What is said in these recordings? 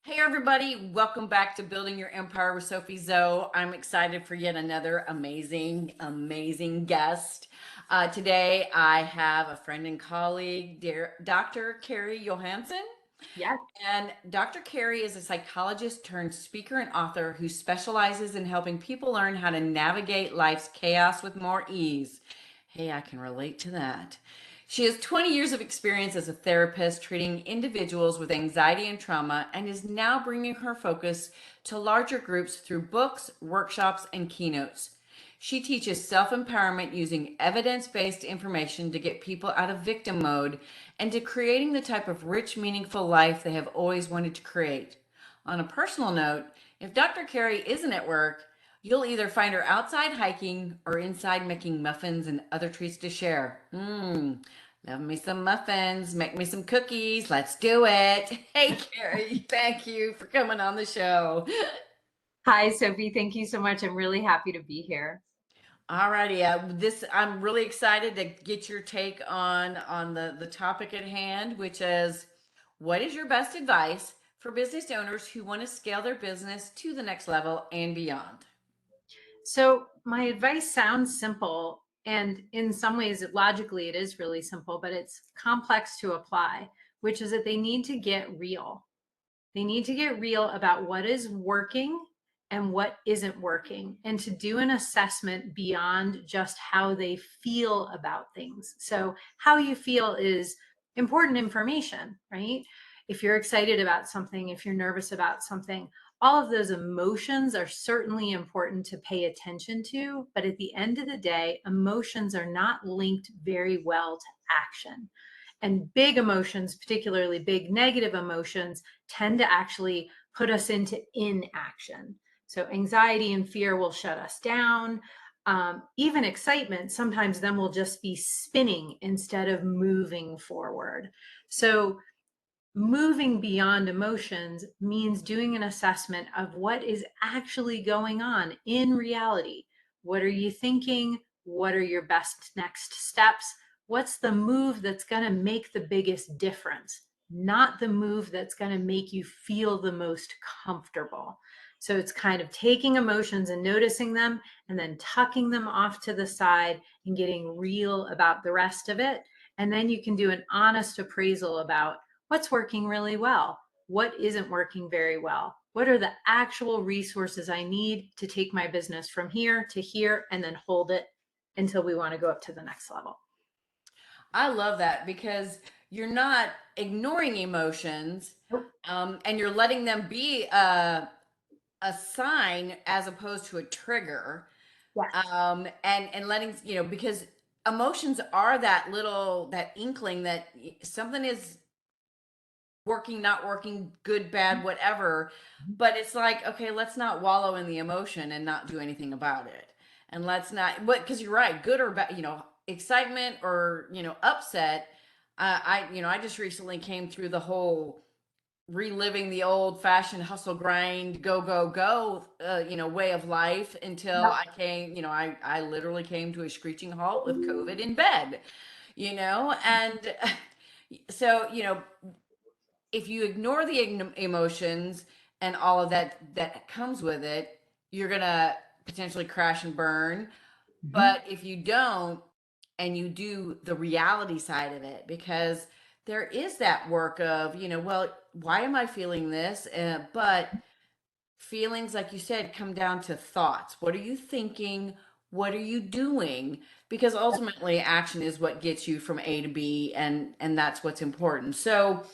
Hey everybody, welcome back to Building Your Empire with SophieZo. I'm excited for yet another amazing guest. Today I have a friend and colleague, Dr. Carrie Johansson. Yes. And Dr. Carrie is a psychologist turned speaker and author who specializes in helping people learn how to navigate life's chaos with more ease. Hey, I can relate to that. She has 20 years of experience as a therapist treating individuals with anxiety and trauma and is now bringing her focus to larger groups through books, workshops, and keynotes. She teaches self empowerment using evidence based information to get people out of victim mode and to creating the type of rich, meaningful life they have always wanted to create. On a personal note, if Dr. Carrie isn't at work, you'll either find her outside hiking or inside making muffins and other treats to share. Love me some muffins, make me some cookies. Let's do it. Hey, Carrie, thank you for coming on the show. Hi, Sophie. Thank you so much. I'm really happy to be here. Alrighty, I'm really excited to get your take on the topic at hand, which is what is your best advice for business owners who want to scale their business to the next level and beyond? So, my advice sounds simple, and in some ways, logically, it is really simple, but it's complex to apply, which is that they need to get real. They need to get real about what is working and what isn't working, and to do an assessment beyond just how they feel about things. So, how you feel is important information, right? If you're excited about something, if you're nervous about something, all of those emotions are certainly important to pay attention to. But at the end of the day, emotions are not linked very well to action. And big emotions, particularly big negative emotions, tend to actually put us into inaction. So anxiety and fear will shut us down. Even excitement, sometimes then will just be spinning instead of moving forward. So moving beyond emotions means doing an assessment of what is actually going on in reality. What are you thinking? What are your best next steps? What's the move that's going to make the biggest difference? Not the move that's going to make you feel the most comfortable. So it's kind of taking emotions and noticing them and then tucking them off to the side and getting real about the rest of it. And then you can do an honest appraisal about what's working really well, what isn't working very well, what are the actual resources I need to take my business from here to here and then hold it until we want to go up to the next level. I love that because you're not ignoring emotions, Nope. and you're letting them be a sign as opposed to a trigger. Yes. And letting because emotions are that inkling that something is working, not working, good, bad, whatever. But it's like, okay, let's not wallow in the emotion and not do anything about it. And let's not, what, because you're right, good or bad, excitement or, upset. I just recently came through the whole reliving the old fashioned hustle grind go way of life until Yep. I came, I literally came to a screeching halt with COVID in bed, and so if you ignore the emotions and all of that comes with it, you're gonna potentially crash and burn. Mhm. But if you don't, and you do the reality side of it, because there is that work of, well, why am I feeling this? But feelings, like you said, come down to thoughts. What are you thinking? What are you doing? Because ultimately, action is what gets you from A to B, and that's what's important. So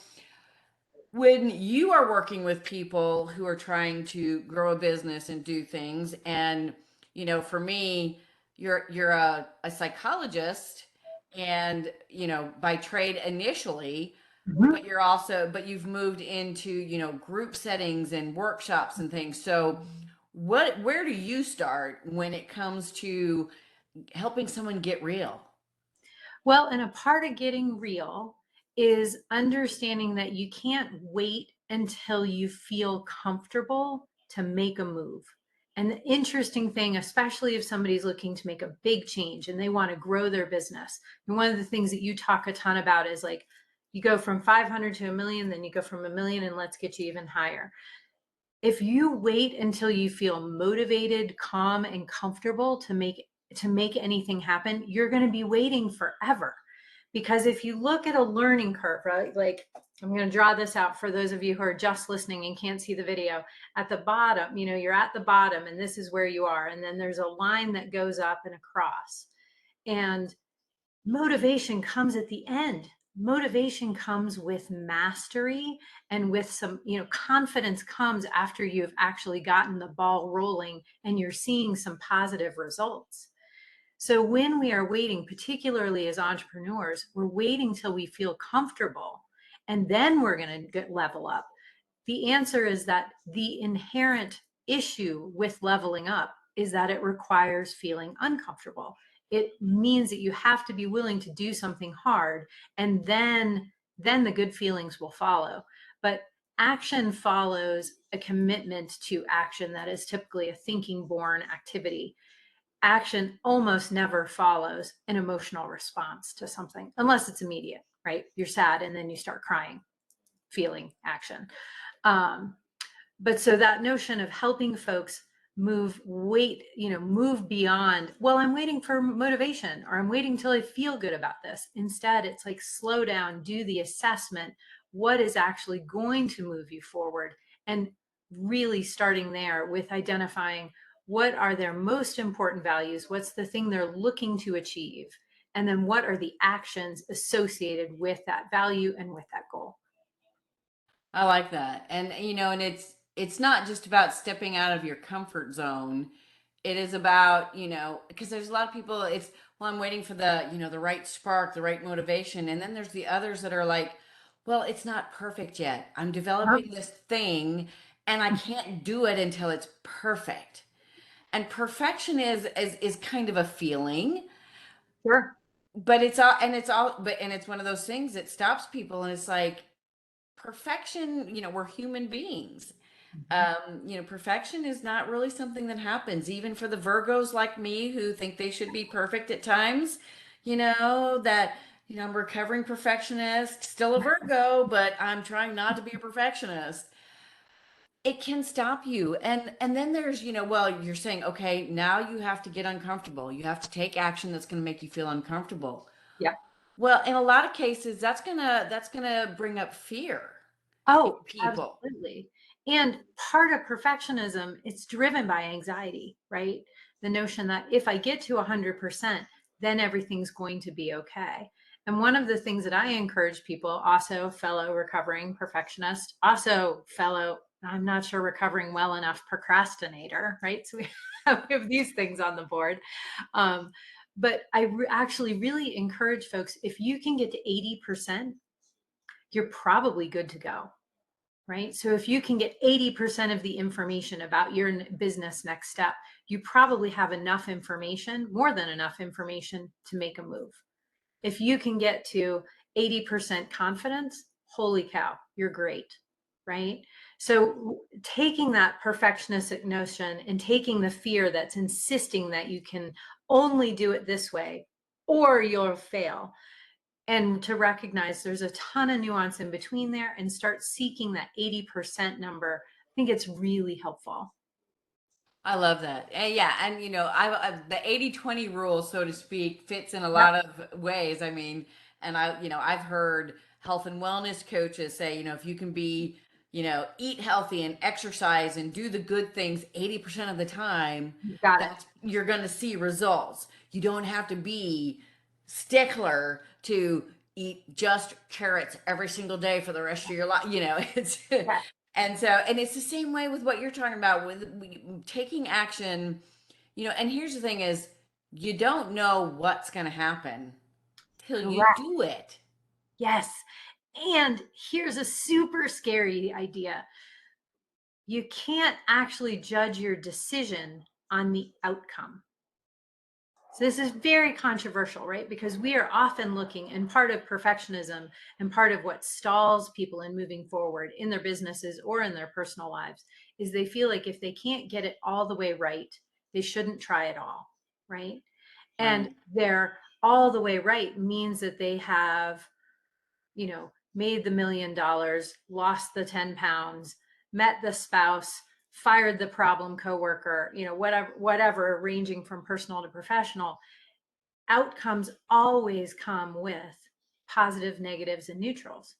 when you are working with people who are trying to grow a business and do things, and for me, you're a psychologist, and by trade initially, Mhm. but you've moved into group settings and workshops and things. So where do you start when it comes to helping someone get real? Well, and a part of getting real is understanding that you can't wait until you feel comfortable to make a move. And the interesting thing, especially if somebody's looking to make a big change and they want to grow their business, and one of the things that you talk a ton about is like You go from 500 to a million, then you go from a million, and let's get you even higher. If you wait until you feel motivated, calm, and comfortable to make anything happen, you're going to be waiting forever. Because if you look at a learning curve, right? Like, I'm going to draw this out for those of you who are just listening and can't see the video. At the bottom, you're at the bottom and this is where you are. And then there's a line that goes up and across. And motivation comes at the end. Motivation comes with mastery and with some, confidence comes after you've actually gotten the ball rolling and you're seeing some positive results. So when we are waiting, particularly as entrepreneurs, we're waiting till we feel comfortable and then we're going to level up. The answer is that the inherent issue with leveling up is that it requires feeling uncomfortable. It means that you have to be willing to do something hard, and then the good feelings will follow. But action follows a commitment to action that is typically a thinking born activity. Action almost never follows an emotional response to something unless it's immediate, right? You're sad and then you start crying, feeling action. But so that notion of helping folks move beyond, well, I'm waiting for motivation, or I'm waiting till I feel good about this. Instead, it's like, slow down, do the assessment. What is actually going to move you forward? And really starting there with identifying what are their most important values, what's the thing they're looking to achieve, and then what are the actions associated with that value and with that goal. I like that. And and it's not just about stepping out of your comfort zone. It is about, because there's a lot of people, it's, well, I'm waiting for the, the right spark, the right motivation. And then there's the others that are like, well, it's not perfect yet. I'm developing this thing and I can't do it until it's perfect. And perfection is kind of a feeling, Sure. but it's one of those things that stops people. And it's like, perfection, we're human beings. Perfection is not really something that happens, even for the Virgos like me who think they should be perfect at times. I'm a recovering perfectionist, still a Virgo, but I'm trying not to be a perfectionist. It can stop you. And then there's, well, you're saying, okay, now you have to get uncomfortable. You have to take action that's going to make you feel uncomfortable. Yeah. Well, in a lot of cases, that's gonna bring up fear in Oh, people. absolutely. And part of perfectionism, it's driven by anxiety, right? The notion that if I get to 100%, then everything's going to be okay. And one of the things that I encourage people, also fellow recovering perfectionist, also fellow, I'm not sure recovering well enough procrastinator, right? So we have these things on the board. But I actually really encourage folks, if you can get to 80%, you're probably good to go, right? So if you can get 80% of the information about your business next step, you probably have enough information, more than enough information, to make a move. If you can get to 80% confidence, holy cow, you're great, right? So taking that perfectionistic notion and taking the fear that's insisting that you can only do it this way or you'll fail, and to recognize there's a ton of nuance in between there and start seeking that 80% number, I think it's really helpful. I love that. And yeah, and the 80/20 rule, so to speak, fits in a Yep. lot of ways. I mean, and I've heard health and wellness coaches say, if you can be, eat healthy and exercise and do the good things 80% of the time, You got it. that's you're going to see results. You don't have to be stickler to eat just carrots every single day for the rest of your life. It's Yeah. and it's the same way with what you're talking about with taking action. And here's the thing is, you don't know what's going to happen till you Correct. do it. Yes. And here's a super scary idea. You can't actually judge your decision on the outcome. So this is very controversial, right? Because we are often looking, and part of perfectionism and part of what stalls people in moving forward in their businesses or in their personal lives is they feel like if they can't get it all the way right, they shouldn't try at all, right? And Right. they're all the way right means that they have, made the $1 million, lost the 10 pounds, met the spouse, fired the problem coworker, whatever, ranging from personal to professional. Outcomes always come with positive, negatives, and neutrals.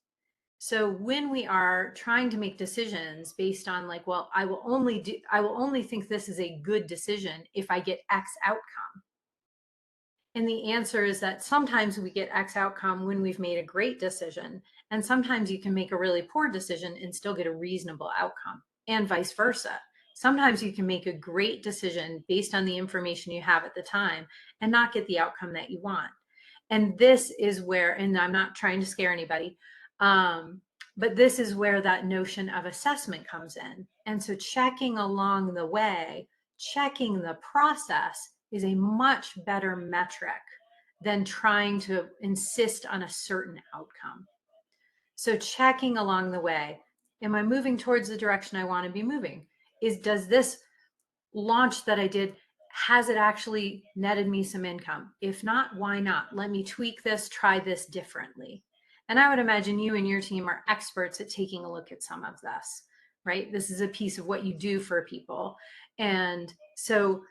So when we are trying to make decisions based on like, well, I will only think this is a good decision if I get X outcome. And the answer is that sometimes we get X outcome when we've made a great decision. And sometimes you can make a really poor decision and still get a reasonable outcome, and vice versa. Sometimes you can make a great decision based on the information you have at the time and not get the outcome that you want. And this is where, and I'm not trying to scare anybody, but this is where that notion of assessment comes in. And so checking along the way, checking the process is a much better metric than trying to insist on a certain outcome. So checking along the way, am I moving towards the direction I want to be moving? Does this launch that I did, has it actually netted me some income? If not, why not? Let me tweak this, try this differently. And I would imagine you and your team are experts at taking a look at some of this, right? This is a piece of what you do for people. And so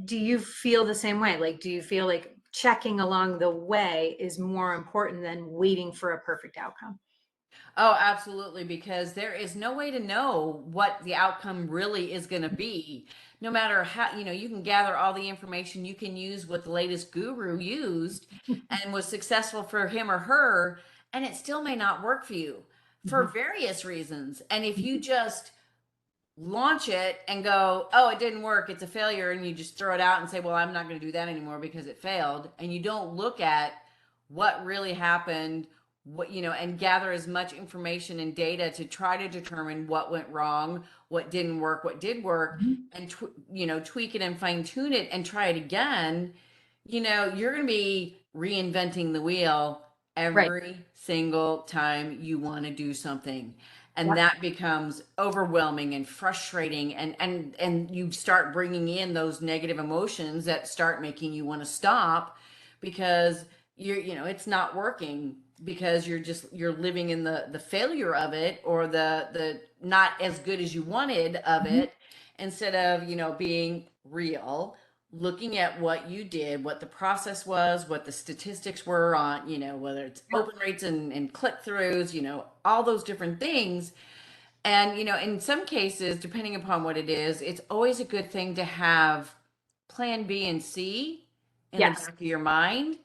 do you feel the same way? Like, do you feel like checking along the way is more important than waiting for a perfect outcome? Oh, absolutely, because there is no way to know what the outcome really is going to be. No matter how, you can gather all the information, you can use what the latest guru used and was successful for him or her, and it still may not work for you for Mhm. various reasons. And if you just launch it and go, oh, it didn't work, it's a failure, and you just throw it out and say, well, I'm not going to do that anymore because it failed, and you don't look at what really happened, and gather as much information and data to try to determine what went wrong, what didn't work, what did work, Mhm. and tweak it and fine tune it and try it again, you're going to be reinventing the wheel Right. every single time you want to do something. And Yep. that becomes overwhelming and frustrating, and you start bringing in those negative emotions that start making you want to stop because it's not working, because you're living in the failure of it, or the not as good as you wanted of Mhm. it, instead of being real, looking at what you did, what the process was, what the statistics were on, whether it's Yep. open rates and click throughs, all those different things. And, in some cases, depending upon what it is, it's always a good thing to have plan B and C in the Yes. back of your mind,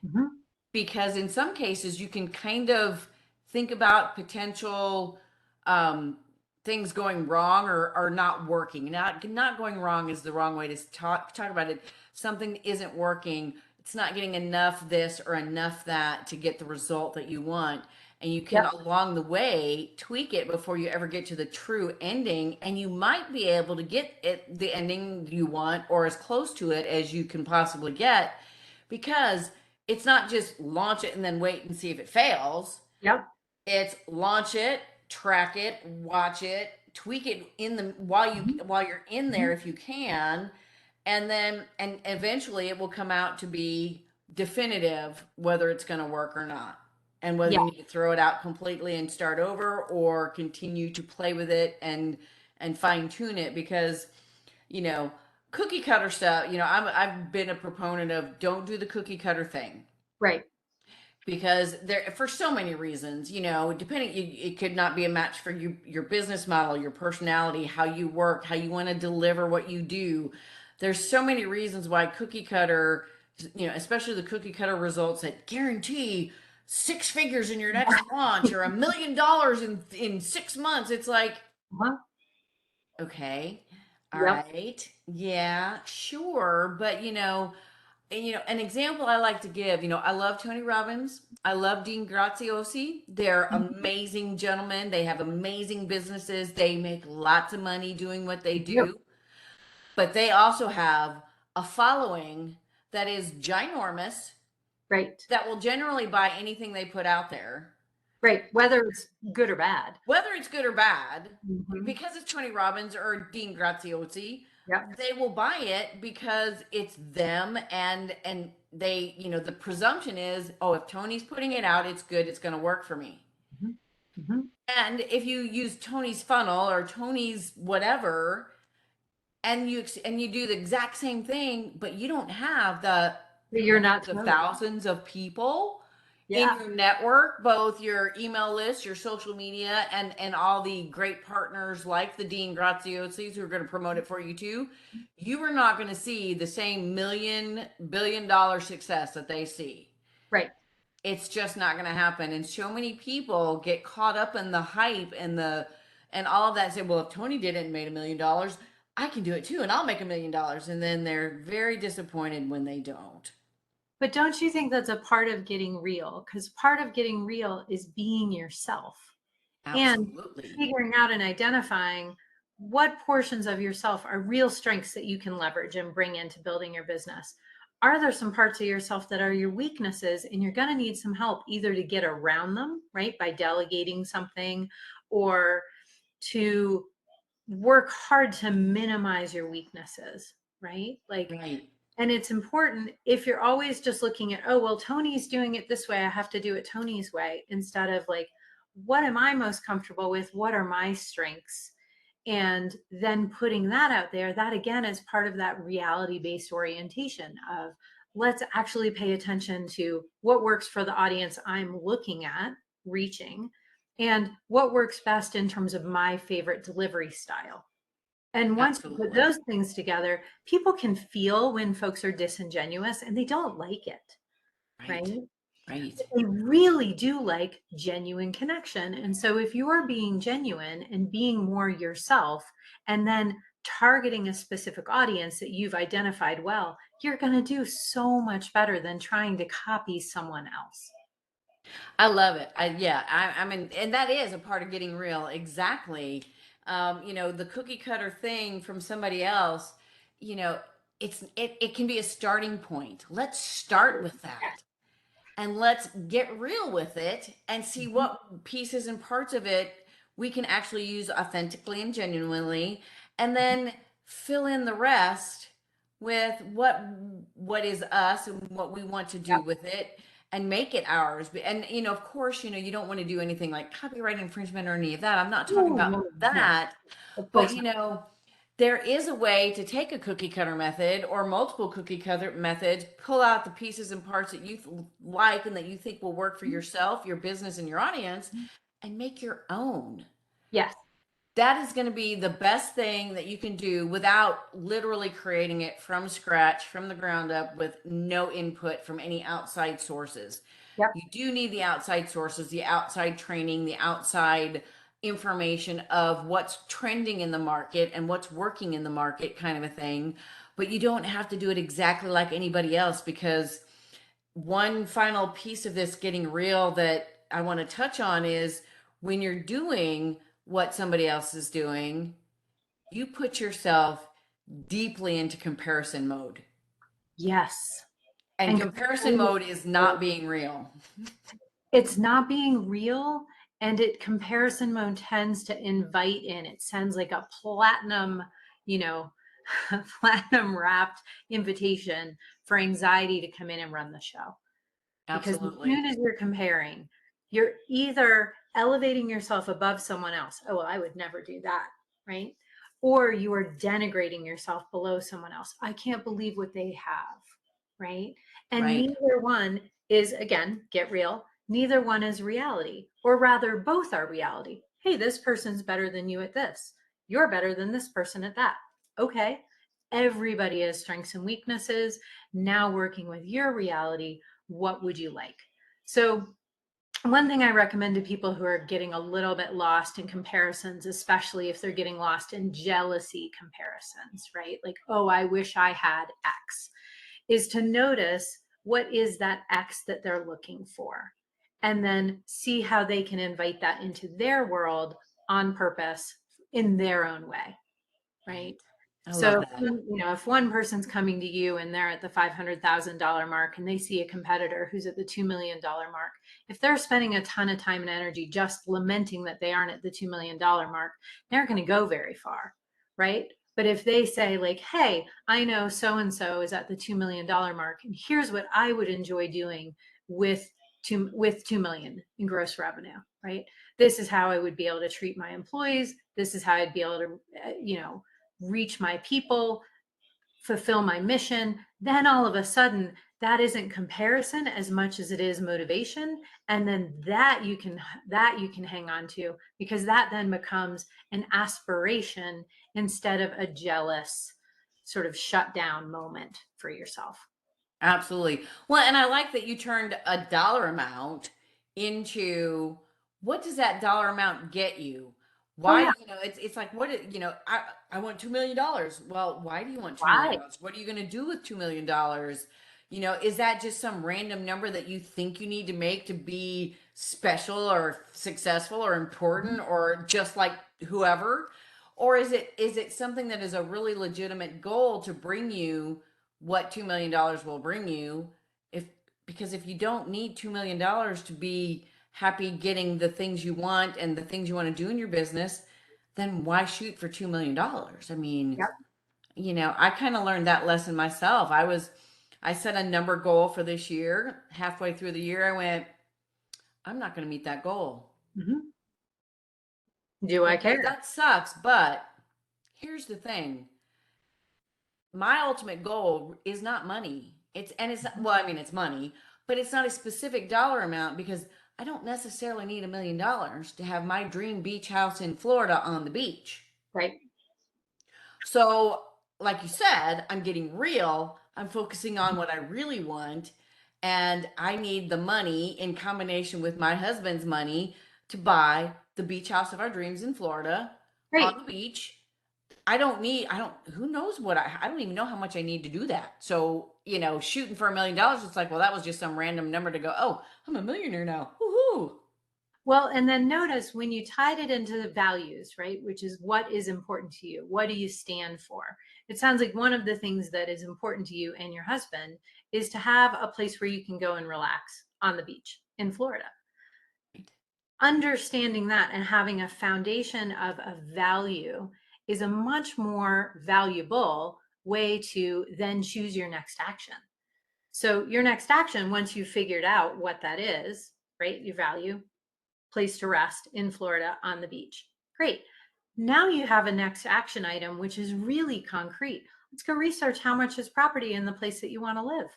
Mhm. because in some cases you can kind of think about potential um, things going wrong, or not working. Not going wrong is the wrong way to talk about it. Something isn't working. It's not getting enough this or enough that to get the result that you want. And you can Yep. along the way tweak it before you ever get to the true ending. And you might be able to get the ending you want, or as close to it as you can possibly get, because it's not just launch it and then wait and see if it fails. Yep. It's launch it, track it, watch it, tweak it in the Mhm. while you're in there Mhm. if you can, and eventually it will come out to be definitive whether it's going to work or not, and whether Yeah. you need to throw it out completely and start over, or continue to play with it and fine tune it. Because you know cookie cutter stuff, I've been a proponent of don't do the cookie cutter thing, Right. because there, for so many reasons, depending, it could not be a match for you, your business model, your personality, how you work, how you want to deliver what you do. There's so many reasons why cookie cutter, especially the cookie cutter results that guarantee six figures in your next launch, or $1 million in 6 months. It's like, Uh-huh. okay, all Yep. right, yeah, sure, but and, an example I like to give, I love Tony Robbins. I love Dean Graziosi. They're Mhm. amazing gentlemen. They have amazing businesses. They make lots of money doing what they Yep. do. But they also have a following that is ginormous, Right. that will generally buy anything they put out there, Right. Whether it's good or bad. whether it's good or bad, Mhm. because it's Tony Robbins or Dean Graziosi. Yep. They will buy it because it's them, and they, the presumption is, oh, if Tony's putting it out, it's good, it's going to work for me. Mhm. And if you use Tony's funnel or Tony's whatever, and you do the exact same thing, but you don't have the But you're not hundreds of Tony. thousands of people in Yeah. your network, both your email list, your social media, and all the great partners like the Dean Graziosis who are going to promote it for you too, you are not going to see the same $1 billion success that they see. Right. It's just not going to happen. And so many people get caught up in the hype and all of that and say, well, if Tony did it and made $1 million, I can do it too, and I'll make $1 million. And then they're very disappointed when they don't. But don't you think that's a part of getting real? Because part of getting real is being yourself and Absolutely. figuring out and identifying what portions of yourself are real strengths that you can leverage and bring into building your business. Are there some parts of yourself that are your weaknesses and you're going to need some help either to get around them, right? By delegating something or to work hard to minimize your weaknesses, right? Like, Right. and it's important if you're always just looking at, oh, well, Tony's doing it this way, I have to do it Tony's way, instead of like, what am I most comfortable with? What are my strengths? And then putting that out there, that again is part of that reality based orientation of let's actually pay attention to what works for the audience I'm looking at, reaching, and what works best in terms of my favorite delivery style. And once you put Absolutely. those things together, people can feel when folks are disingenuous and they don't like it, right? Right. Right. They really do like genuine connection. And so if you're being genuine and being more yourself and then targeting a specific audience that you've identified well, you're going to do so much better than trying to copy someone else. I love it. I mean, and that is a part of getting real. Exactly. The cookie cutter thing from somebody else, you know, it can be a starting point. Let's start with Yes. that and let's get real with it and see Mhm. what pieces and parts of it we can actually use authentically and genuinely, and then fill in the rest with what is us and what we want to do Yep. with it and make it ours. And of course, you don't want to do anything like copyright infringement or any of that. I'm not talking No, about no, no, that. of But course not. there is a way to take a cookie cutter method or multiple cookie cutter methods, pull out the pieces and parts that you like and that you think will work for yourself, your business, and your audience, and make your own. Yes. That is going to be the best thing that you can do without literally creating it from scratch, from the ground up, with no input from any outside sources. Yep. You do need the outside sources, the outside training, the outside information of what's trending in the market and what's working in the market, kind of a thing. But you don't have to do it exactly like anybody else, because one final piece of this getting real that I want to touch on is when you're doing what somebody else is doing, you put yourself deeply into comparison mode. Yes. And And comparison complete. mode is not being real. It's not being real, and it comparison mode tends to invite in. It sends like a platinum, you know, platinum wrapped invitation for anxiety to come in and run the show. Because as Absolutely. soon as you're comparing, you're either elevating yourself above someone else. Oh, well, I would never do that, right? Or you are denigrating yourself below someone else. I can't believe what they have, right? And Right. neither one is, again, get real, neither one is reality, or rather, both are reality. Hey, this person's better than you at this. You're better than this person at that. Okay. Everybody has strengths and weaknesses. Now, working with your reality, what would you like? So, one thing I recommend to people who are getting a little bit lost in comparisons, especially if they're getting lost in jealousy comparisons, right? Like, oh, I wish I had X, is to notice what is that X that they're looking for. And then see how they can invite that into their world on purpose in their own way, Right. right? I love So, that. if one person's coming to you and they're at the $500,000 mark and they see a competitor who's at the $2 million mark, if they're spending a ton of time and energy just lamenting that they aren't at the $2 million mark, they're going to go very far, right? But if they say, like, hey, I know so and so is at the $2 million mark, and here's what I would enjoy doing with with 2 million in gross revenue, right? This is how I would be able to treat my employees. This is how I'd be able to, reach my people, fulfill my mission. Then all of a sudden, that isn't comparison as much as it is motivation. And then that you can hang on to, because that then becomes an aspiration instead of a jealous sort of shut down moment for yourself. Absolutely. Well, and I like that you turned a dollar amount into, what does that dollar amount get you? Oh Why, yeah. it's like, I want $2 million. Well, why do you want $2 million? Why? What are you going to do with $2 million? Is that just some random number that you think you need to make to be special or successful or important or just like whoever? Or is it something that is a really legitimate goal to bring you what $2 million will bring you? if because if you don't need $2 million to be happy getting the things you want and the things you want to do in your business, then why shoot for $2 million? I mean, Yep. I kind of learned that lesson myself. I set a number goal for this year. Halfway through the year, I went, I'm not going to meet that goal. Mm-hmm. Do I Okay, care? that sucks, but here's the thing. My ultimate goal is not money. It's well, I mean, it's money, but it's not a specific dollar amount, because I don't necessarily need $1 million to have my dream beach house in Florida on the beach. Right. So, like you said, I'm getting real. I'm focusing on what I really want, and I need the money in combination with my husband's money to buy the beach house of our dreams in Florida on Great. the beach. Who knows I don't even know how much I need to do that. So, shooting for $1 million, it's like, well, that was just some random number to go, oh, I'm a millionaire now. Woohoo. Well, and then notice when you tied it into the values, right? Which is what is important to you? What do you stand for? It sounds like one of the things that is important to you and your husband is to have a place where you can go and relax on the beach in Florida. Understanding that and having a foundation of a value is a much more valuable way to then choose your next action. So, your next action, once you've figured out what that is, right? Your value, place to rest in Florida on the beach. Great. Now you have a next action item, which is really concrete. Let's go research how much is property in the place that you want to live.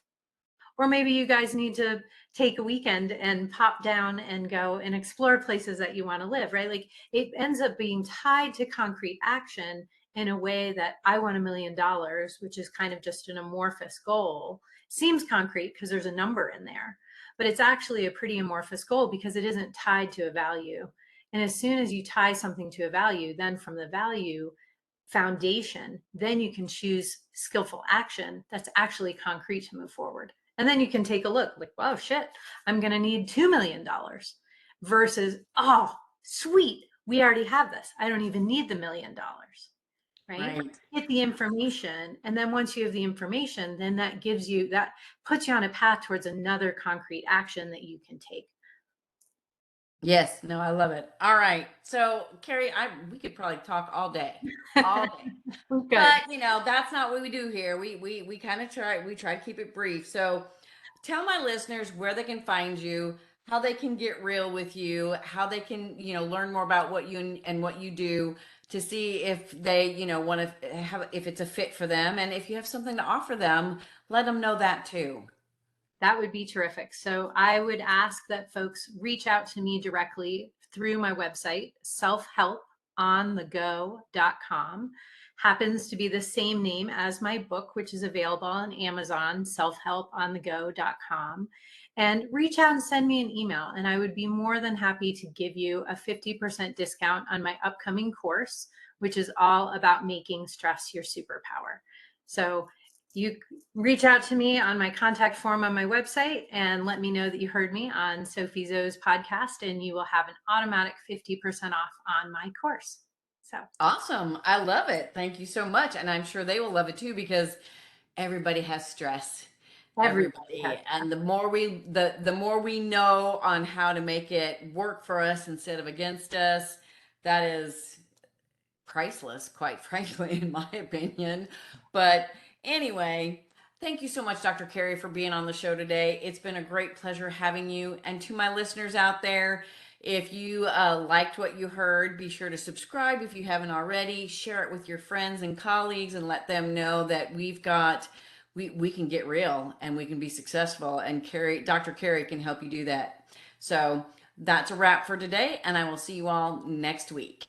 Or maybe you guys need to take a weekend and pop down and go and explore places that you want to live, right? Like, it ends up being tied to concrete action in a way that I want $1 million, which is kind of just an amorphous goal, seems concrete because there's a number in there, but it's actually a pretty amorphous goal because it isn't tied to a value. And as soon as you tie something to a value, then from the value foundation, then you can choose skillful action that's actually concrete to move forward. And then you can take a look like, oh shit, I'm going to need $2 million versus, oh, sweet, we already have this. I don't even need the $1 million, right? Right. Get the information. And then once you have the information, then that puts you on a path towards another concrete action that you can take. Yes, no, I love it. All right. So, Carrie, we could probably talk all day. All day. Good. But, that's not what we do here. We kind of try to keep it brief. So, tell my listeners where they can find you, how they can get real with you, how they can, learn more about what you and what you do, to see if they, want to have, if it's a fit for them. And if you have something to offer them, let them know that too. That would be terrific. So I would ask that folks reach out to me directly through my website, selfhelponthego.com. Happens to be the same name as my book, which is available on Amazon, selfhelponthego.com. And reach out and send me an email, and I would be more than happy to give you a 50% discount on my upcoming course, which is all about making stress your superpower. So you reach out to me on my contact form on my website and let me know that you heard me on SophieZo's podcast, and you will have an automatic 50% off on my course. So Awesome. I love it. Thank you so much. And I'm sure they will love it too, because everybody has stress. everybody has. Everybody. And the more we know on how to make it work for us instead of against us, that is priceless, quite frankly, in my opinion. But anyway, Thank you so much, Dr. Carrie, for being on the show today. It's been a great pleasure having you. And to my listeners out there, if you liked what you heard, be sure to subscribe if you haven't already. Share it with your friends and colleagues and let them know that we can get real and we can be successful. And Dr. Carrie can help you do that. So that's a wrap for today, and I will see you all next week.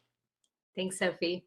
Thanks, Sophie.